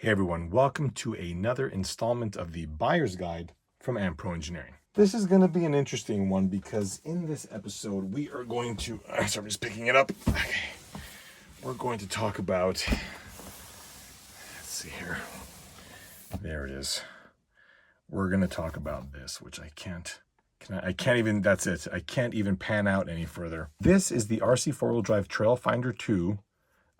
Hey everyone, welcome to another installment of the Buyer's Guide from Pro Engineering. This is going to be an interesting one because in this episode we are going to, so I'm just picking it up. Okay, we're going to talk about, let's see here, there it is. We're going to talk about this, which I can't even, that's it. I can't even pan out any further. This is the RC4 Drive TrailFinder 2.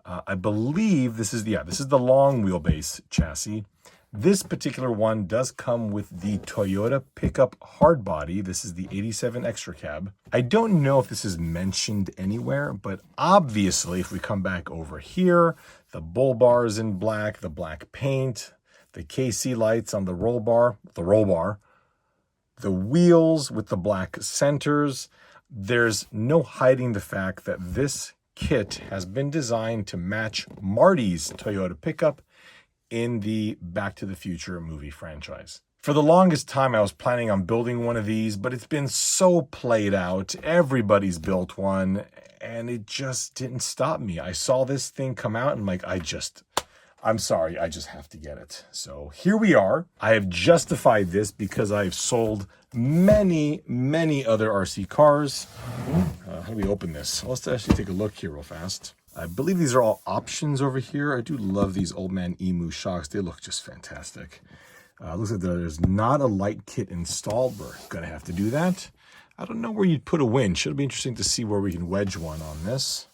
I believe this is the long wheelbase chassis. This particular one does come with the Toyota pickup hard body. This is the 87 extra cab. I don't know if this is mentioned anywhere, but obviously if we come back over here, the bull bar is in black, the black paint, the KC lights on the roll bar, the wheels with the black centers. There's no hiding the fact that this kit has been designed to match Marty's Toyota pickup in the Back to the Future movie franchise. For the longest time, I was planning on building one of these, but it's been so played out. Everybody's built one, and it just didn't stop me. I saw this thing come out, and I'm like, I'm sorry, I just have to get it. So here we are. I have justified this because I've sold many, many other RC cars. How do we open this? Let's actually take a look here real fast. I believe these are all options over here. I do love these Old Man Emu shocks. They look just fantastic. Looks like there's not a light kit installed. We're gonna have to do that. I don't know where you'd put a winch. It'll be interesting to see where we can wedge one on this.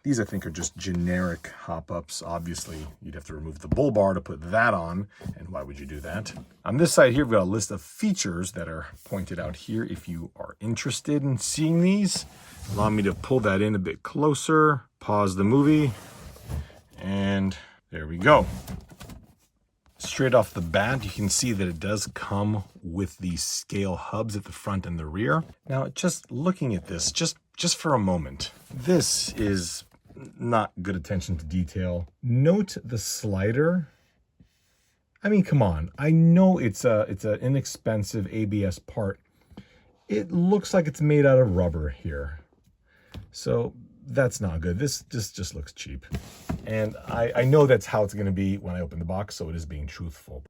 These, I think, are just generic hop-ups. Obviously, you'd have to remove the bull bar to put that on, and why would you do that? On this side here, we've got a list of features that are pointed out here if you are interested in seeing these. Allow me to pull that in a bit closer, pause the movie, and there we go. Straight off the bat, you can see that it does come with the scale hubs at the front and the rear. Now, just looking at this, just for a moment, this is not good attention to detail. Note the slider. I mean, come on. I know it's an inexpensive ABS part. It looks like it's made out of rubber here. So that's not good. This just looks cheap. And I know that's how it's going to be when I open the box, so it is being truthful.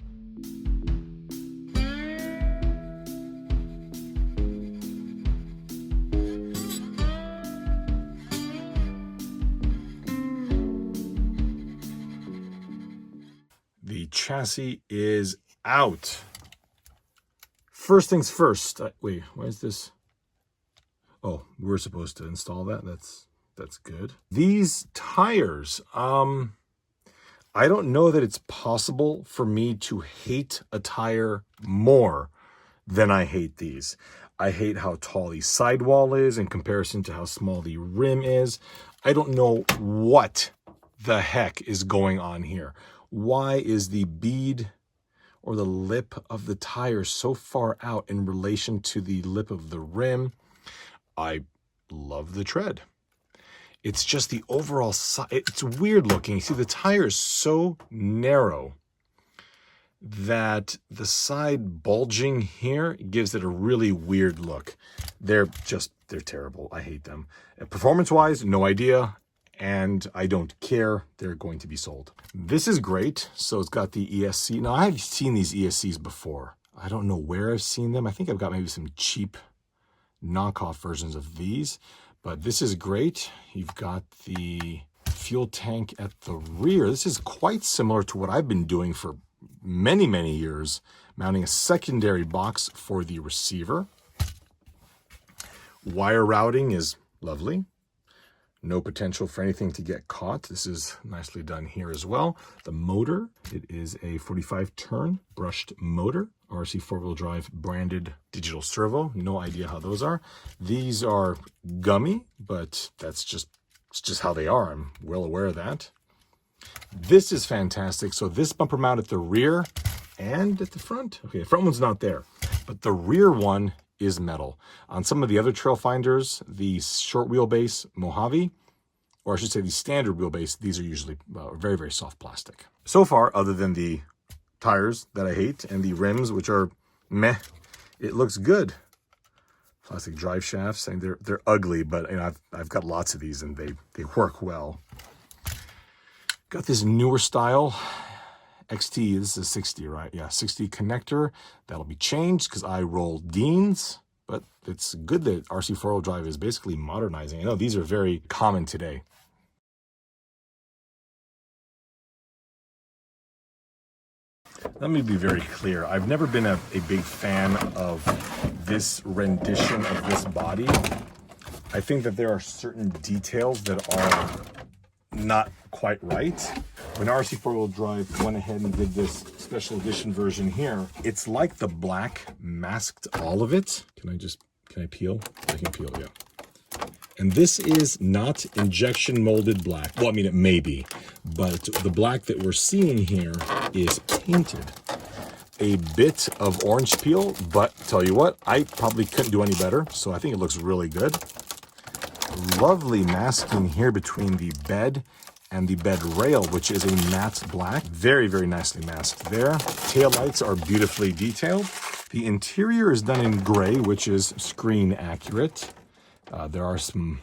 The chassis is out. First things first. Wait, why is this? Oh, we're supposed to install that. That's good. These tires, I don't know that it's possible for me to hate a tire more than I hate these. I hate how tall the sidewall is in comparison to how small the rim is. I don't know what the heck is going on here. Why is the bead or the lip of the tire so far out in relation to the lip of the rim? I love the tread. It's just the overall size. It's weird looking. You see, the tire is so narrow that the side bulging here gives it a really weird look. They're terrible. I hate them. Performance-wise, no idea. And I don't care. They're going to be sold. This is great. So it's got the ESC. Now, I've seen these ESCs before. I don't know where I've seen them. I think I've got maybe some cheap knockoff versions of these. But this is great. You've got the fuel tank at the rear. This is quite similar to what I've been doing for many, many years, mounting a secondary box for the receiver. Wire routing is lovely. No potential for anything to get caught. This is nicely done here as well. The motor, it is a 45 turn brushed motor, RC 4-wheel drive branded digital servo. No idea how those are. These are gummy, but it's just how they are. I'm well aware of that. This is fantastic. So this bumper mount at the rear and at the front. Okay, the front one's not there, but the rear one is metal. On some of the other TrailFinders, the short wheelbase Mojave, or I should say the standard wheelbase, these are usually very, very soft plastic. So far, other than the tires that I hate and the rims, which are meh, it looks good. Plastic drive shafts, and they're ugly, but you know, I've got lots of these and they work well. Got this newer style XT. This is 60, right? Yeah, 60 connector. That'll be changed because I roll Deans, but it's good that RC4WD drive is basically modernizing. I know these are very common today. Let me be very clear. I've never been a big fan of this rendition of this body. I think that there are certain details that are not quite right. When RC4WD drive went ahead and did this special edition version here, it's like the black masked all of it. Can I peel? I can peel, yeah. And this is not injection molded black. Well, I mean, it may be, but the black that we're seeing here is painted. A bit of orange peel, but tell you what, I probably couldn't do any better. So I think it looks really good. Lovely masking here between the bed and the bed rail, which is a matte black. Very, very nicely masked there. Tail lights are beautifully detailed. The interior is done in gray, which is screen accurate. There are some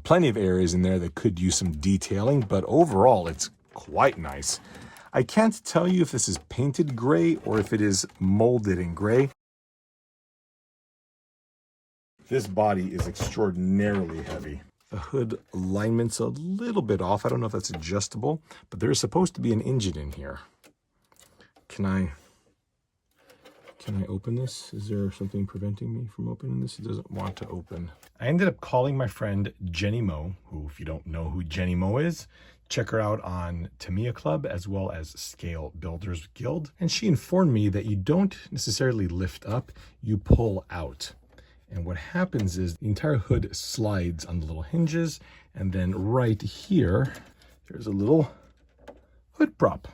plenty of areas in there that could use some detailing, but overall it's quite nice. I can't tell you if this is painted gray or if it is molded in gray. This body is extraordinarily heavy. The hood alignment's a little bit off. I don't know if that's adjustable, but there's supposed to be an engine in here. Can I open this? Is there something preventing me from opening this? It doesn't want to open. I ended up calling my friend Jenny Mo, who, if you don't know who Jenny Mo is, check her out on Tamiya Club as well as Scale Builders Guild. And she informed me that you don't necessarily lift up, you pull out. And what happens is the entire hood slides on the little hinges. And then right here, there's a little hood prop.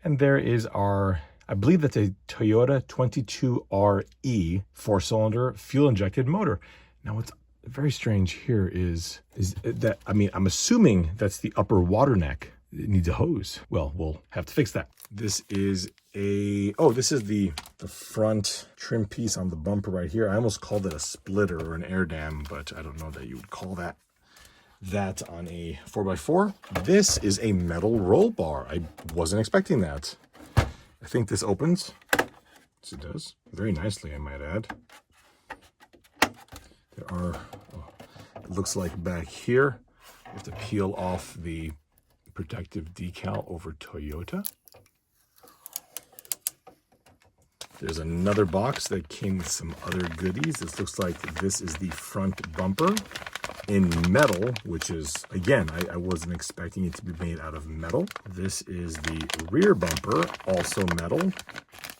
And there is our, I believe that's a Toyota 22RE 4-cylinder fuel-injected motor. Now, what's very strange here is that, I mean, I'm assuming that's the upper water neck. It needs a hose. Well, we'll have to fix that. This is this is the front trim piece on the bumper right here. I almost called it a splitter or an air dam, but I don't know that you would call that on a 4x4. This is a metal roll bar. I wasn't expecting that. I think this opens. Yes, it does. Very nicely, I might add. There are, it looks like back here, you have to peel off the protective decal over Toyota. There's another box that came with some other goodies. This looks like this is the front bumper in metal, which is, again, I wasn't expecting it to be made out of metal. This is the rear bumper, also metal.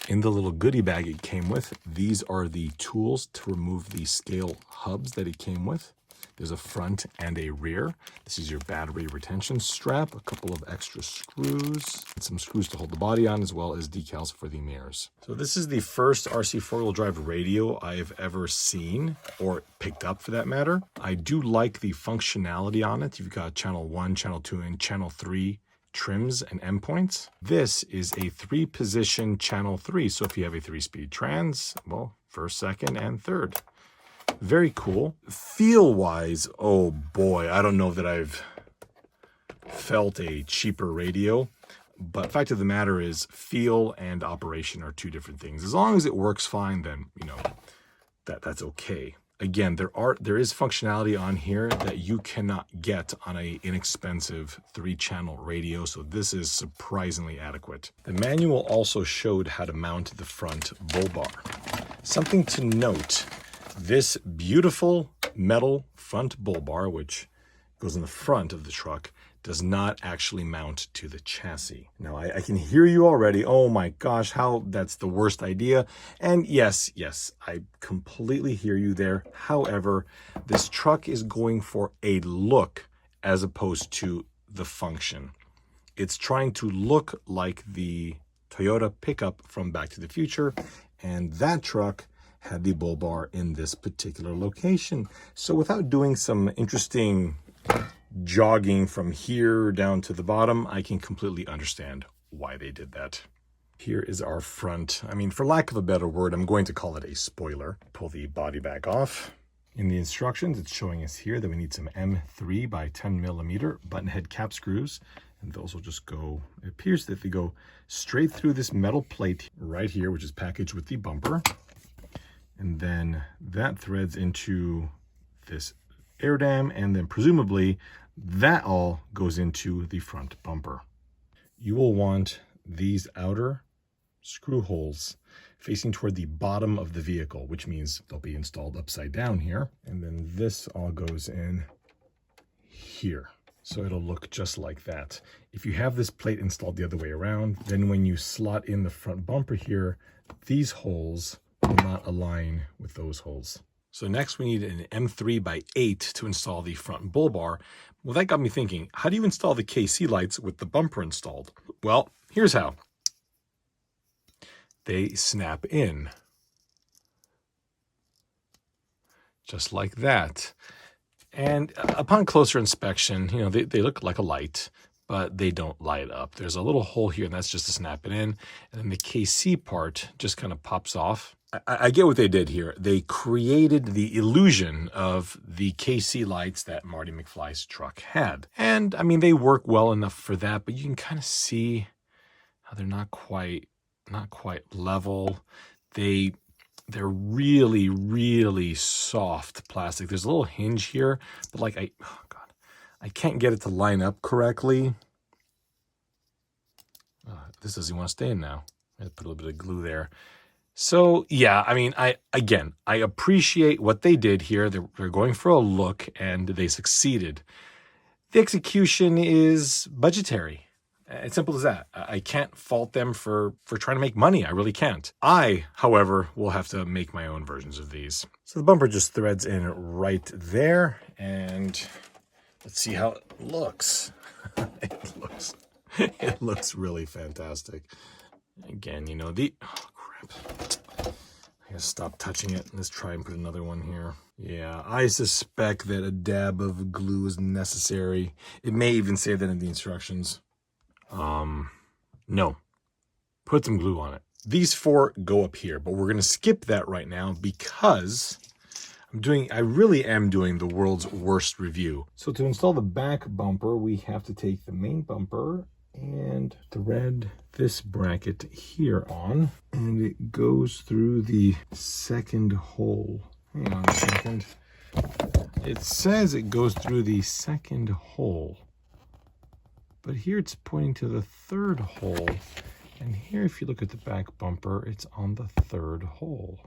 In the little goodie bag it came with, these are the tools to remove the scale hubs that it came with. There's a front and a rear. This is your battery retention strap, a couple of extra screws, and some screws to hold the body on, as well as decals for the mirrors. So this is the first RC4WD drive radio I've ever seen, or picked up for that matter. I do like the functionality on it. You've got channel 1, channel 2, and channel 3 trims and endpoints. This is a 3-position channel 3. So if you have a 3-speed trans, well, first, second, and third. Very cool. Feel-wise, oh boy, I don't know that I've felt a cheaper radio, but the fact of the matter is feel and operation are two different things. As long as it works fine, then, you know, that's okay. Again, there is functionality on here that you cannot get on a inexpensive 3-channel radio, so this is surprisingly adequate. The manual also showed how to mount the front bull bar. Something to note, this beautiful metal front bull bar, which goes in the front of the truck, does not actually mount to the chassis. Now, I can hear you already. Oh my gosh, how that's the worst idea. And yes, I completely hear you there. However, this truck is going for a look as opposed to the function. It's trying to look like the Toyota pickup from Back to the Future, and that truck had the bull bar in this particular location. So without doing some interesting jogging from here down to the bottom, I can completely understand why they did that. Here is our front, I mean, for lack of a better word, I'm going to call it a spoiler. Pull the body back off. In the instructions, it's showing us here that we need some M3 by 10 millimeter button head cap screws And those will just go, it appears that they go straight through this metal plate right here, which is packaged with the bumper. And then that threads into this air dam, and then presumably that all goes into the front bumper. You will want these outer screw holes facing toward the bottom of the vehicle, which means they'll be installed upside down here. And then this all goes in here. So it'll look just like that. If you have this plate installed the other way around, then when you slot in the front bumper here, these holes will not align with those holes. So next we need an M3x8 to install the front bull bar. Well, that got me thinking, how do you install the KC lights with the bumper installed? Well, here's how. They snap in. Just like that. And upon closer inspection, you know, they look like a light, but they don't light up. There's a little hole here, and that's just to snap it in. And then the KC part just kind of pops off. I get what they did here. They created the illusion of the KC lights that Marty McFly's truck had. And, I mean, they work well enough for that, but you can kind of see how they're not quite level. They're really, really soft plastic. There's a little hinge here, but like I can't get it to line up correctly. This doesn't want to stay in now. I put a little bit of glue there. So yeah, I mean, I appreciate what they did here. They're going for a look, and they succeeded. The execution is budgetary. It's simple as that. I can't fault them for trying to make money. I really can't. I, however, will have to make my own versions of these. So the bumper just threads in right there, and let's see how it looks. It looks really fantastic. Again, you know, oh crap. I gotta stop touching it. Let's try and put another one here. Yeah, I suspect that a dab of glue is necessary. It may even say that in the instructions. No, put some glue on it. These four go up here, but we're going to skip that right now because I really am doing the world's worst review. So to install the back bumper, we have to take the main bumper and thread this bracket here on, and it goes through the second hole. Hang on a second. It says it goes through the second hole. But here it's pointing to the third hole. And here, if you look at the back bumper, it's on the third hole.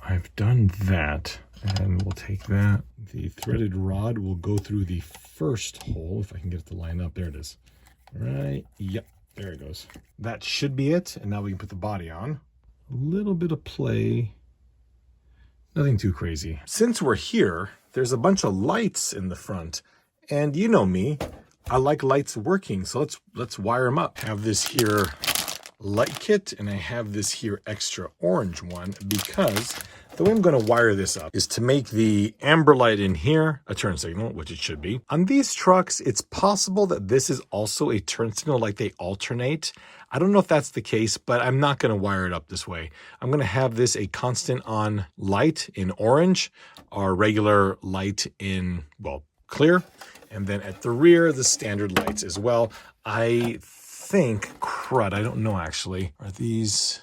I've done that. And we'll take that. The threaded rod will go through the first hole. If I can get it to line up. There it is. Right. Yep. There it goes. That should be it. And now we can put the body on. A little bit of play. Nothing too crazy. Since we're here, there's a bunch of lights in the front. And you know me. I like lights working, so let's wire them up. I have this here light kit, and I have this here extra orange one, because the way I'm going to wire this up is to make the amber light in here a turn signal, which it should be. On these trucks, it's possible that this is also a turn signal, like they alternate. I don't know if that's the case, but I'm not going to wire it up this way. I'm going to have this a constant on light in orange, our regular light in, well, clear. And then at the rear, the standard lights as well. I think, crud, I don't know actually. Are these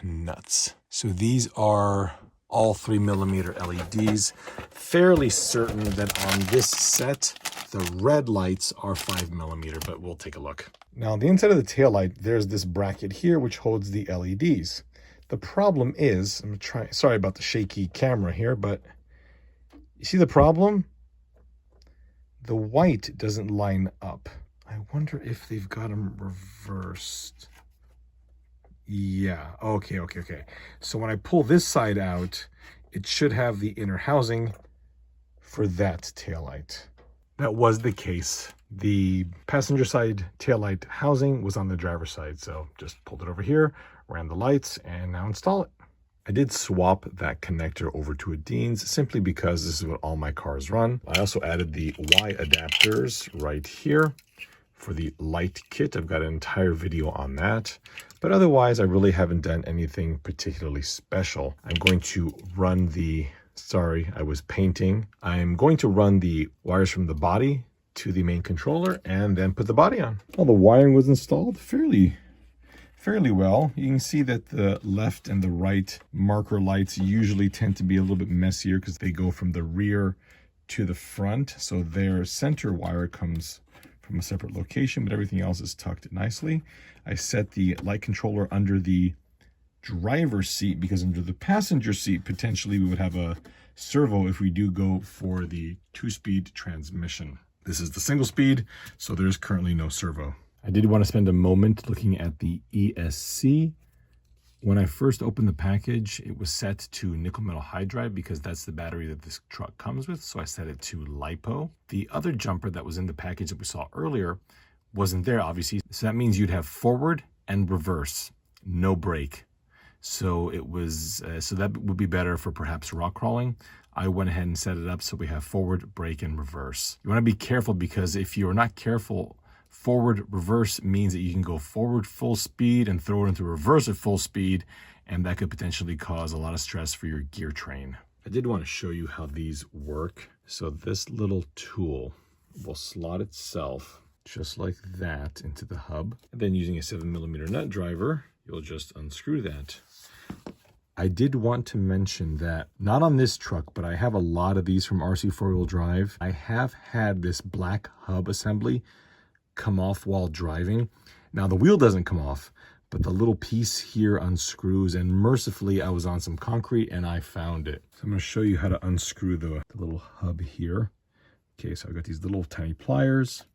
nuts? So these are all 3mm LEDs. Fairly certain that on this set, the red lights are 5mm, but we'll take a look. Now on the inside of the taillight, there's this bracket here, which holds the LEDs. The problem is, I'm gonna try, sorry about the shaky camera here, but you see the problem? The white doesn't line up. I wonder if they've got them reversed. Yeah, okay. So when I pull this side out, it should have the inner housing for that taillight. That was the case. The passenger side taillight housing was on the driver's side, so just pulled it over here, ran the lights, and now install it. I did swap that connector over to a Dean's simply because this is what all my cars run. I also added the Y adapters right here for the light kit. I've got an entire video on that. But otherwise, I really haven't done anything particularly special. I'm going to run the, sorry, I was painting. I'm going to run the wires from the body to the main controller and then put the body on. Well, the wiring was installed fairly well. You can see that the left and the right marker lights usually tend to be a little bit messier because they go from the rear to the front. So their center wire comes from a separate location, but everything else is tucked nicely. I set the light controller under the driver's seat because under the passenger seat, potentially we would have a servo if we do go for the 2-speed transmission. This is the single speed, so there's currently no servo. I did want to spend a moment looking at the ESC. When I first opened the package, it was set to nickel metal hydride because that's the battery that this truck comes with, so I set it to LiPo. The other jumper that was in the package that we saw earlier wasn't there, obviously, so that means you'd have forward and reverse, no brake. So it was, so that would be better for perhaps rock crawling. I went ahead and set it up so we have forward, brake, and reverse. You want to be careful because if you're not careful, forward reverse means that you can go forward full speed and throw it into reverse at full speed, and that could potentially cause a lot of stress for your gear train. I did want to show you how these work. So this little tool will slot itself just like that into the hub. And then using a 7mm nut driver, you'll just unscrew that. I did want to mention that, not on this truck, but I have a lot of these from RC4WD drive. I have had this black hub assembly come off while driving. Now the wheel doesn't come off, but the little piece here unscrews, and mercifully I was on some concrete and I found it. So I'm going to show you how to unscrew the little hub here. Okay, so I've got these little tiny pliers,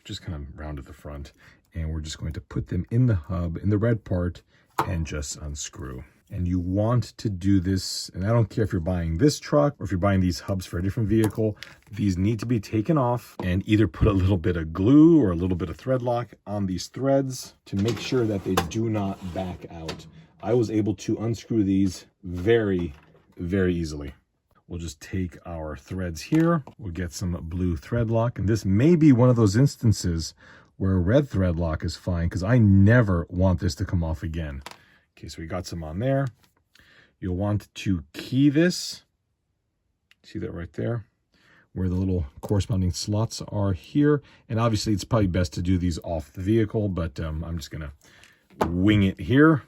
just kind of round at the front, and we're just going to put them in the hub, in the red part, and just unscrew. And you want to do this, and I don't care if you're buying this truck or if you're buying these hubs for a different vehicle, these need to be taken off and either put a little bit of glue or a little bit of thread lock on these threads to make sure that they do not back out. I was able to unscrew these very, very easily. We'll just take our threads here. We'll get some blue thread lock, and this may be one of those instances where a red thread lock is fine because I never want this to come off again. Okay, so we got some on there. You'll want to key this. See that right there? Where the little corresponding slots are here. And obviously it's probably best to do these off the vehicle, but I'm just gonna wing it here.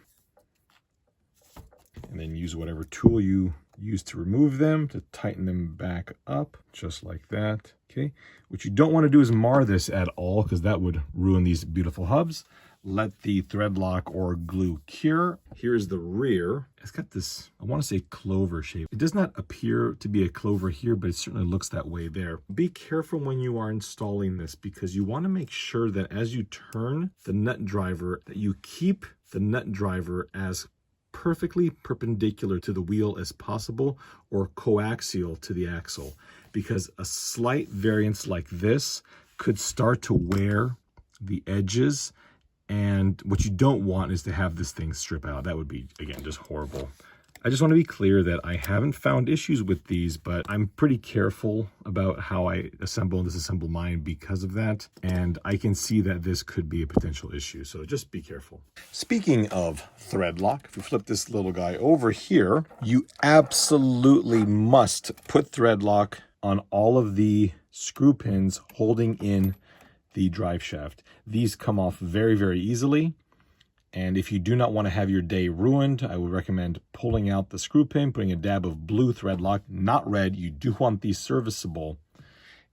And then use whatever tool you use to remove them to tighten them back up, just like that. Okay, what you don't want to do is mar this at all because that would ruin these beautiful hubs. Let the thread lock or glue cure. Here's the rear. It's got this, I want to say, clover shape. It does not appear to be a clover here, but it certainly looks that way there. Be careful when you are installing this because you want to make sure that as you turn the nut driver, that you keep the nut driver as perfectly perpendicular to the wheel as possible or coaxial to the axle, because a slight variance like this could start to wear the edges. And what you don't want is to have this thing strip out. That would be, again, just horrible. I just want to be clear that I haven't found issues with these, but I'm pretty careful about how I assemble and disassemble mine because of that. And I can see that this could be a potential issue. So just be careful. Speaking of thread lock, if we flip this little guy over here, you absolutely must put thread lock on all of the screw pins holding in the drive shaft. These come off very, very easily. And if you do not want to have your day ruined, I would recommend pulling out the screw pin, putting a dab of blue thread lock, not red. You do want these serviceable,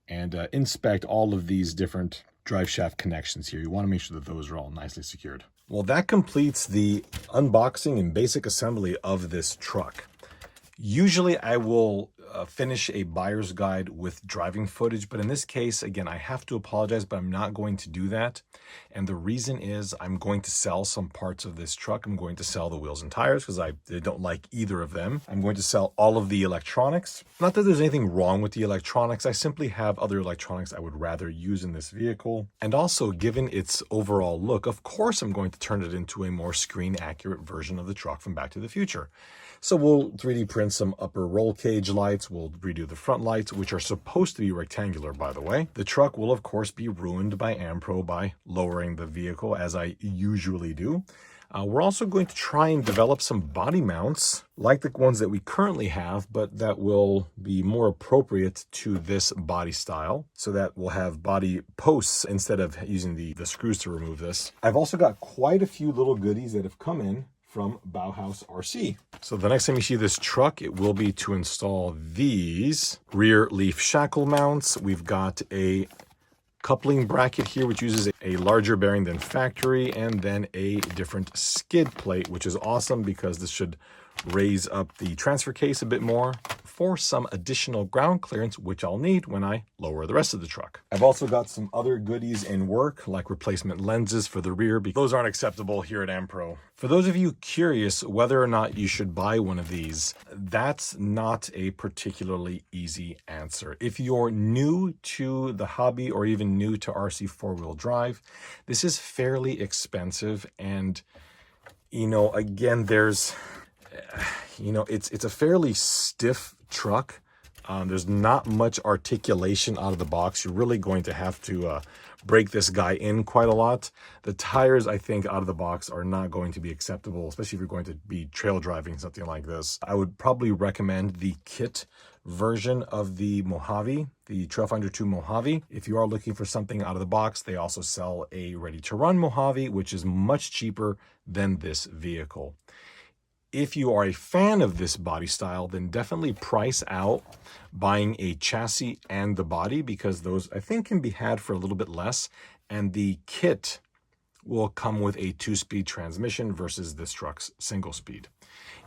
and inspect all of these different drive shaft connections here. You want to make sure that those are all nicely secured. Well, that completes the unboxing and basic assembly of this truck. Usually I will finish a buyer's guide with driving footage, but in this case, again, I have to apologize, but I'm not going to do that. And the reason is I'm going to sell some parts of this truck. I'm going to sell the wheels and tires because I don't like either of them. I'm going to sell all of the electronics. Not that there's anything wrong with the electronics. I simply have other electronics I would rather use in this vehicle. And also, given its overall look, of course, I'm going to turn it into a more screen accurate version of the truck from Back to the Future. So we'll 3D print some upper roll cage lights. lights. We'll redo the front lights, which are supposed to be rectangular, by the way. The truck will, of course, be ruined by AmPro by lowering the vehicle, as I usually do. We're also going to try and develop some body mounts like the ones that we currently have, but that will be more appropriate to this body style, so that we'll have body posts instead of using the screws to remove this. I've also got quite a few little goodies that have come in from Bauhaus RC. So the next time you see this truck, it will be to install these rear leaf shackle mounts. We've got a coupling bracket here, which uses a larger bearing than factory, and then a different skid plate, which is awesome because this should raise up the transfer case a bit more for some additional ground clearance, which I'll need when I lower the rest of the truck. I've also got some other goodies in work, like replacement lenses for the rear, because those aren't acceptable here at AmPro. For those of you curious whether or not you should buy one of these, that's not a particularly easy answer. If you're new to the hobby or even new to RC four-wheel drive, this is fairly expensive. And, you know, again, there's, you know, it's a fairly stiff truck. There's not much articulation out of the box. You're really going to have to break this guy in quite a lot. The tires, I think, out of the box are not going to be acceptable, especially if you're going to be trail driving something like this. I would probably recommend the kit version of the Mojave, the TrailFinder 2 Mojave. If you are looking for something out of the box, they also sell a ready-to-run Mojave, which is much cheaper than this vehicle. If you are a fan of this body style, then definitely price out buying a chassis and the body, because those, I think, can be had for a little bit less. And the kit will come with a 2-speed transmission versus this truck's single speed.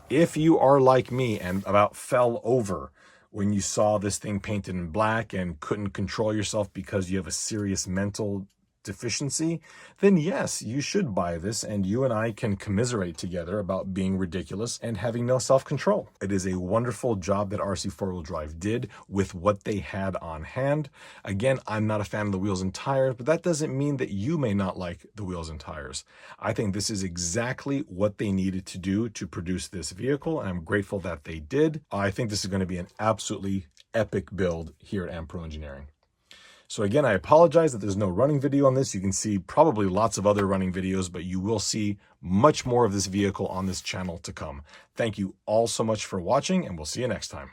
If you are like me and about fell over when you saw this thing painted in black and couldn't control yourself because you have a serious mental deficiency, then yes, you should buy this, and you and I can commiserate together about being ridiculous and having no self-control. It is a wonderful job that RC four-wheel drive did with what they had on hand. Again, I'm not a fan of the wheels and tires, but that doesn't mean that you may not like the wheels and tires. I think this is exactly what they needed to do to produce this vehicle, and I'm grateful that they did. I think this is going to be an absolutely epic build here at AmPro Engineering. So again, I apologize that there's no running video on this. You can see probably lots of other running videos, but you will see much more of this vehicle on this channel to come. Thank you all so much for watching, and we'll see you next time.